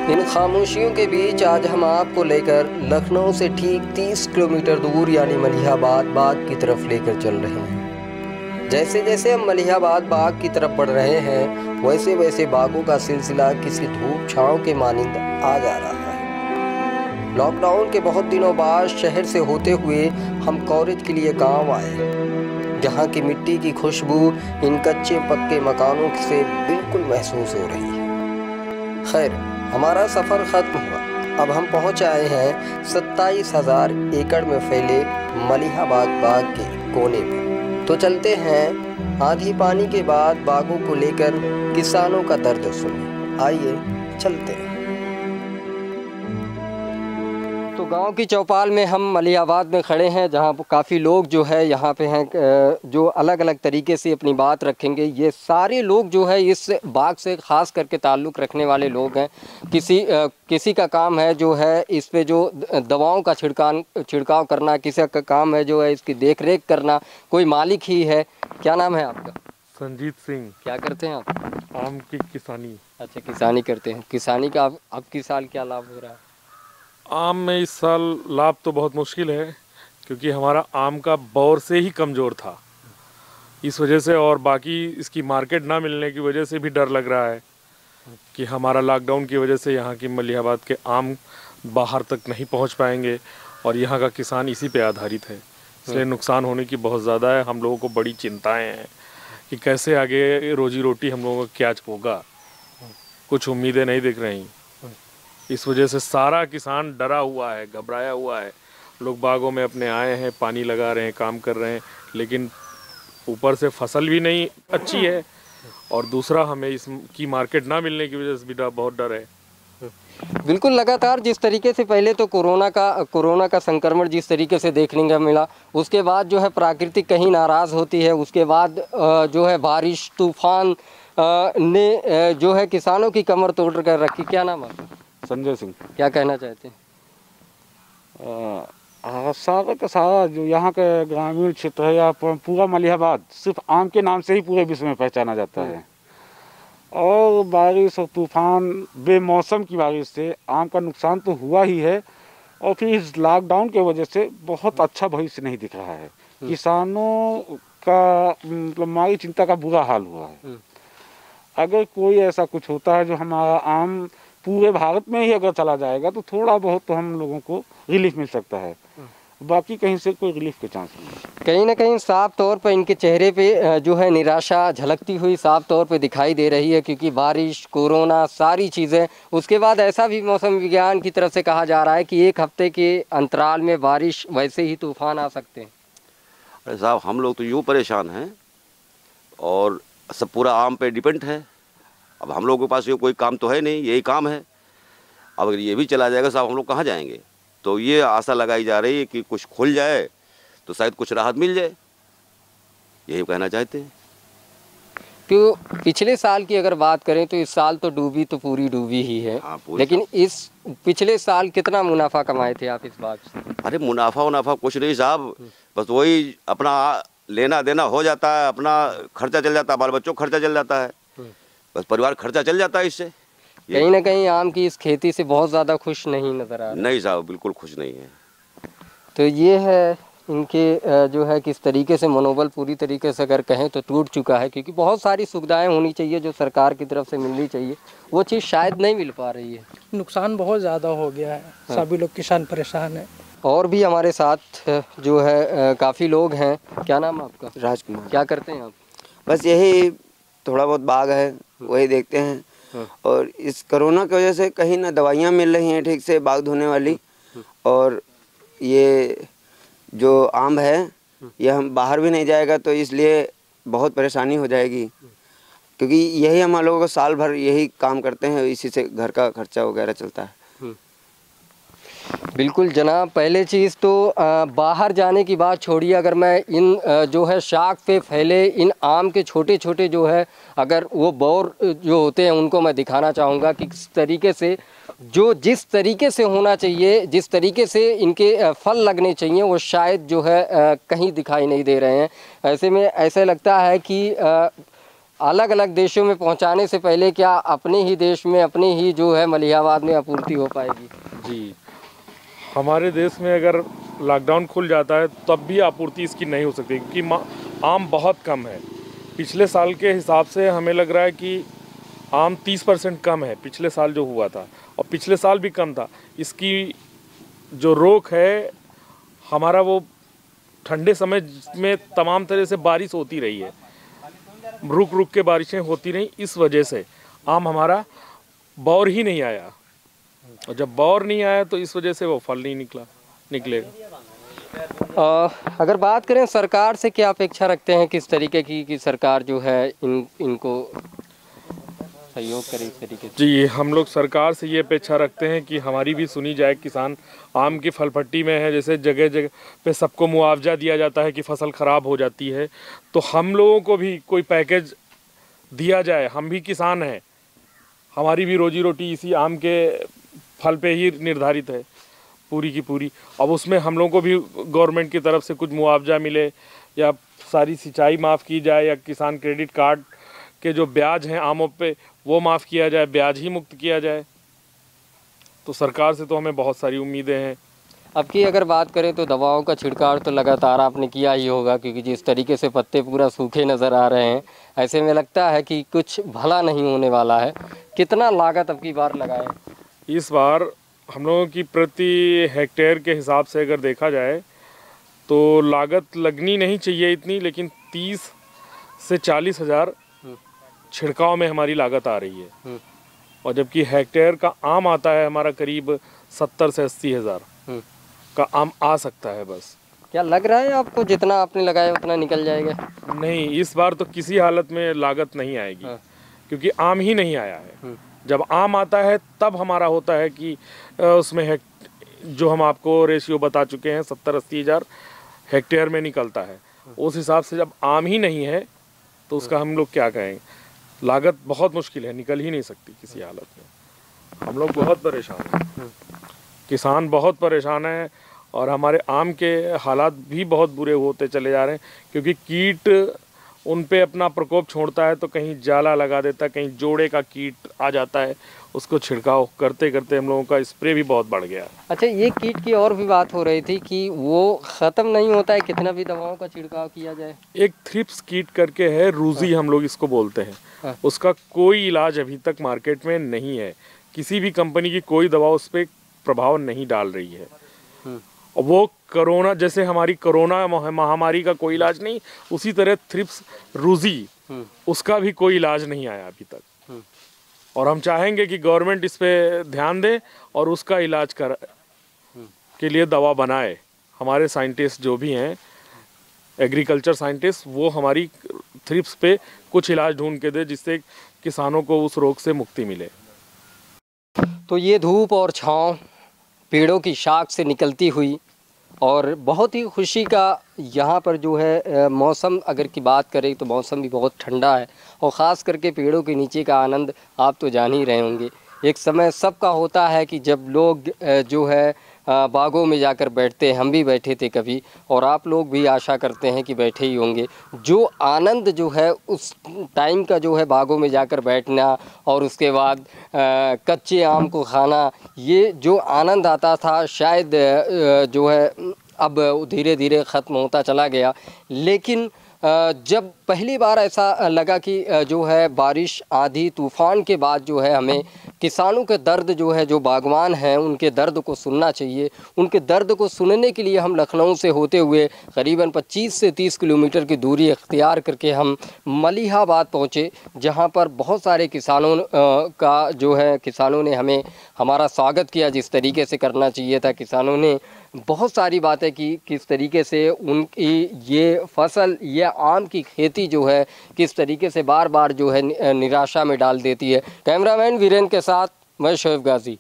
इन खामोशियों के बीच आज हम आपको लेकर लखनऊ से ठीक 30 किलोमीटर दूर यानी मलिहाबाद बाग की तरफ लेकर चल रहे हैं। जैसे जैसे हम मलिहाबाद बाग की तरफ बढ़ रहे हैं वैसे वैसे बागों का सिलसिला किसी धूप छांव के मानिंद आ जा रहा है। लॉकडाउन के बहुत दिनों बाद शहर से होते हुए हम कवरेज के लिए गाँव आए, जहाँ की मिट्टी की खुशबू इन कच्चे पक्के मकानों से बिल्कुल महसूस हो रही है। खैर, हमारा सफ़र ख़त्म हुआ। अब हम पहुँच आए हैं 27,000 एकड़ में फैले मलिहाबाद बाग के कोने पर। तो चलते हैं आंधी पानी के बाद बागों को लेकर किसानों का दर्द सुने। आइए चलते हैं। तो गांव की चौपाल में हम मलिहाबाद में खड़े हैं, जहां काफ़ी लोग जो है यहाँ पे हैं, जो अलग अलग तरीके से अपनी बात रखेंगे। ये सारे लोग जो है इस बाग से ख़ास करके ताल्लुक़ रखने वाले लोग हैं। किसी का काम है जो है इस पे जो दवाओं का छिड़काव करना, किसी का काम है जो है इसकी देख रेख करना, कोई मालिक ही है। क्या नाम है आपका? संजीत सिंह। क्या करते हैं आप? आम की किसानी। अच्छा, किसानी करते हैं। किसानी का अब किस साल क्या लाभ हो रहा है? आम में इस साल लाभ तो बहुत मुश्किल है, क्योंकि हमारा आम का बौर से ही कमज़ोर था, इस वजह से, और बाकी इसकी मार्केट ना मिलने की वजह से भी डर लग रहा है कि हमारा लॉकडाउन की वजह से यहाँ की मलिहाबाद के आम बाहर तक नहीं पहुँच पाएंगे, और यहाँ का किसान इसी पे आधारित है, इसलिए नुकसान होने की बहुत ज़्यादा है। हम लोगों को बड़ी चिंताएँ हैं कि कैसे आगे रोजी रोटी हम लोगों का क्या होगा, कुछ उम्मीदें नहीं दिख रही। इस वजह से सारा किसान डरा हुआ है, घबराया हुआ है। लोग बागों में अपने आए हैं, पानी लगा रहे हैं, काम कर रहे हैं, लेकिन ऊपर से फसल भी नहीं अच्छी है, और दूसरा हमें इसकी मार्केट ना मिलने की वजह से भी बहुत डर है। बिल्कुल, लगातार जिस तरीके से पहले तो कोरोना का संक्रमण जिस तरीके से देखने को मिला, उसके बाद जो है प्रकृति कहीं नाराज़ होती है, उसके बाद जो है बारिश तूफान ने जो है किसानों की कमर तोड़ कर रखी। क्या नाम है? संजय सिंह। क्या कहना चाहते हैं? सारा का सारा जो यहाँ के ग्रामीण क्षेत्र है या पूरा मलिहाबाद सिर्फ आम के नाम से ही पूरे विश्व में पहचाना जाता है, और बारिश और तूफान बेमौसम की बारिश से आम का नुकसान तो हुआ ही है, और फिर इस लॉकडाउन के वजह से बहुत अच्छा भविष्य नहीं दिख रहा है। किसानों का मतलब हमारी चिंता का बुरा हाल हुआ है। अगर कोई ऐसा कुछ होता है जो हमारा आम पूरे भारत में ही अगर चला जाएगा तो थोड़ा बहुत तो हम लोगों को रिलीफ मिल सकता है, बाकी कहीं से कोई रिलीफ के चांस नहीं। कहीं ना कहीं साफ तौर पर इनके चेहरे पे जो है निराशा झलकती हुई साफ तौर पे दिखाई दे रही है, क्योंकि बारिश, कोरोना, सारी चीज़ें, उसके बाद ऐसा भी मौसम विज्ञान की तरफ से कहा जा रहा है कि 1 हफ्ते के अंतराल में बारिश वैसे ही तूफान आ सकते हैं। अरे साहब, हम लोग तो यूँ परेशान हैं, और सब पूरा आम पे डिपेंड है। अब हम लोगों के पास ये कोई काम तो है नहीं, यही काम है। अब अगर ये भी चला जाएगा साहब, हम लोग कहाँ जाएंगे? तो ये आशा लगाई जा रही है कि कुछ खुल जाए तो शायद कुछ राहत मिल जाए, यही कहना चाहते हैं। क्यों पिछले साल की अगर बात करें तो इस साल तो डूबी तो पूरी डूबी ही है। लेकिन इस पिछले साल कितना मुनाफा कमाए थे आप इस बात से? अरे मुनाफा कुछ नहीं साहब, बस वही अपना लेना देना हो जाता है, अपना खर्चा चल जाता है, बाल बच्चों का खर्चा चल जाता है, बस परिवार खर्चा चल जाता है इससे। कहीं ना कहीं आम की इस खेती से बहुत ज़्यादा खुश नहीं नज़र आ रहा। नहीं साहब, बिल्कुल खुश नहीं है। तो ये है इनके जो है किस तरीके से मनोबल पूरी तरीके से अगर कहें तो टूट चुका है, क्योंकि बहुत सारी सुविधाएं होनी चाहिए जो सरकार की तरफ से मिलनी चाहिए, वो चीज़ शायद नहीं मिल पा रही है। नुकसान बहुत ज़्यादा हो गया है। सभी लोग किसान परेशान हैं। और भी हमारे साथ जो है काफ़ी लोग हैं। क्या नाम है आपका? राजकुमार। क्या करते हैं आप? बस यही थोड़ा बहुत बाग है, वही देखते हैं। और इस कोरोना की वजह से कहीं ना दवाइयाँ मिल रही हैं ठीक से बाग धोने वाली, और ये जो आम है ये हम बाहर भी नहीं जाएगा तो इसलिए बहुत परेशानी हो जाएगी, क्योंकि यही हम लोगों को साल भर यही काम करते हैं, इसी से घर का खर्चा वगैरह चलता है। बिल्कुल जनाब, पहले चीज़ तो बाहर जाने की बात छोड़िए, अगर मैं इन जो है शाख पे फैले इन आम के छोटे छोटे जो है अगर वो बौर जो होते हैं उनको मैं दिखाना चाहूँगा कि किस तरीके से जिस तरीके से होना चाहिए, जिस तरीके से इनके फल लगने चाहिए, वो शायद जो है कहीं दिखाई नहीं दे रहे हैं। ऐसे में ऐसा लगता है कि अलग अलग देशों में पहुंचाने से पहले क्या अपने ही देश में, अपने ही जो है मलिहाबाद में आपूर्ति हो पाएगी? जी, हमारे देश में अगर लॉकडाउन खुल जाता है तब भी आपूर्ति इसकी नहीं हो सकती, क्योंकि आम बहुत कम है। पिछले साल के हिसाब से हमें लग रहा है कि आम 30% कम है पिछले साल जो हुआ था, और पिछले साल भी कम था। इसकी जो रोक है हमारा वो ठंडे समय में तमाम तरह से बारिश होती रही है, रुक रुक के बारिशें होती रही, इस वजह से आम हमारा बौर ही नहीं आया, और जब बौर नहीं आया तो इस वजह से वो फल नहीं निकलेगा। अगर बात करें सरकार से, क्या अपेक्षा रखते हैं किस तरीके की कि सरकार जो है इनको सहयोग करे इस तरीके से? जी, हम लोग सरकार से ये अपेक्षा रखते हैं कि हमारी भी सुनी जाए। किसान आम की फलपट्टी में है, जैसे जगह जगह पे सबको मुआवजा दिया जाता है कि फसल ख़राब हो जाती है, तो हम लोगों को भी कोई पैकेज दिया जाए। हम भी किसान हैं, हमारी भी रोजी रोटी इसी आम के फल पे ही निर्धारित है पूरी की पूरी। अब उसमें हम लोगों को भी गवर्नमेंट की तरफ से कुछ मुआवजा मिले, या सारी सिंचाई माफ़ की जाए, या किसान क्रेडिट कार्ड के जो ब्याज हैं आमों पे वो माफ़ किया जाए, ब्याज ही मुक्त किया जाए। तो सरकार से तो हमें बहुत सारी उम्मीदें हैं। अब की अगर बात करें तो दवाओं का छिड़काव तो लगातार आपने किया ही होगा, क्योंकि जिस तरीके से पत्ते पूरा सूखे नज़र आ रहे हैं, ऐसे में लगता है कि कुछ भला नहीं होने वाला है। कितना लागत अब की बार लगाए? इस बार हम लोगों की प्रति हेक्टेयर के हिसाब से अगर देखा जाए तो लागत लगनी नहीं चाहिए इतनी, लेकिन 30 से 40 हज़ार छिड़काव में हमारी लागत आ रही है, और जबकि हेक्टेयर का आम आता है हमारा करीब 70 से 80 हज़ार का आम आ सकता है। बस क्या लग रहा है आपको जितना आपने लगाया उतना निकल जाएगा? नहीं, इस बार तो किसी हालत में लागत नहीं आएगी, क्योंकि आम ही नहीं आया है। जब आम आता है तब हमारा होता है कि उसमें जो हम आपको रेशियो बता चुके हैं 70-80 हज़ार हेक्टेयर में निकलता है। उस हिसाब से जब आम ही नहीं है तो उसका हम लोग क्या कहेंगे? लागत बहुत मुश्किल है, निकल ही नहीं सकती किसी हालत में। हम लोग बहुत परेशान हैं, किसान बहुत परेशान हैं, और हमारे आम के हालात भी बहुत बुरे होते चले जा रहे हैं, क्योंकि कीट उन पे अपना प्रकोप छोड़ता है। तो कहीं जाला लगा देता है, कहीं जोड़े का कीट आ जाता है, उसको छिड़काव करते करते हम लोगों का स्प्रे भी बहुत बढ़ गया। अच्छा, ये कीट की और भी बात हो रही थी कि वो ख़त्म नहीं होता है कितना भी दवाओं का छिड़काव किया जाए। एक थ्रिप्स कीट करके है, रूजी हम लोग इसको बोलते हैं। उसका कोई इलाज अभी तक मार्केट में नहीं है, किसी भी कंपनी की कोई दवा उस पर प्रभाव नहीं डाल रही है। और वो कोरोना, जैसे हमारी कोरोना महामारी का कोई इलाज नहीं, उसी तरह थ्रिप्स रूजी उसका भी कोई इलाज नहीं आया अभी तक। और हम चाहेंगे कि गवर्नमेंट इस पे ध्यान दे और उसका इलाज के लिए दवा बनाए। हमारे साइंटिस्ट जो भी हैं, एग्रीकल्चर साइंटिस्ट, वो हमारी थ्रिप्स पे कुछ इलाज ढूंढ के दे, जिससे किसानों को उस रोग से मुक्ति मिले। तो ये धूप और छाँव पेड़ों की शाख से निकलती हुई, और बहुत ही खुशी का यहाँ पर जो है मौसम अगर की बात करें तो मौसम भी बहुत ठंडा है, और ख़ास करके पेड़ों के नीचे का आनंद आप तो जान ही रहे होंगे। एक समय सबका होता है कि जब लोग जो है बागों में जाकर बैठते हैं, हम भी बैठे थे कभी, और आप लोग भी आशा करते हैं कि बैठे ही होंगे। जो आनंद जो है उस टाइम का जो है बागों में जाकर बैठना, और उसके बाद कच्चे आम को खाना, ये जो आनंद आता था शायद जो है अब धीरे धीरे ख़त्म होता चला गया। लेकिन जब पहली बार ऐसा लगा कि जो है बारिश, आंधी, तूफ़ान के बाद जो है हमें किसानों के दर्द जो है, जो बागवान हैं उनके दर्द को सुनना चाहिए। उनके दर्द को सुनने के लिए हम लखनऊ से होते हुए करीबन 25 से 30 किलोमीटर की दूरी इख्तियार करके हम मलिहाबाद पहुँचे, जहाँ पर बहुत सारे किसानों का जो है, किसानों ने हमें हमारा स्वागत किया जिस तरीके से करना चाहिए था। किसानों ने बहुत सारी बातें की, किस तरीके से उनकी ये फसल, ये आम की खेती जो है किस तरीके से बार बार जो है निराशा में डाल देती है। कैमरामैन वीरेंद्र के साथ मैं शोएब गाजी।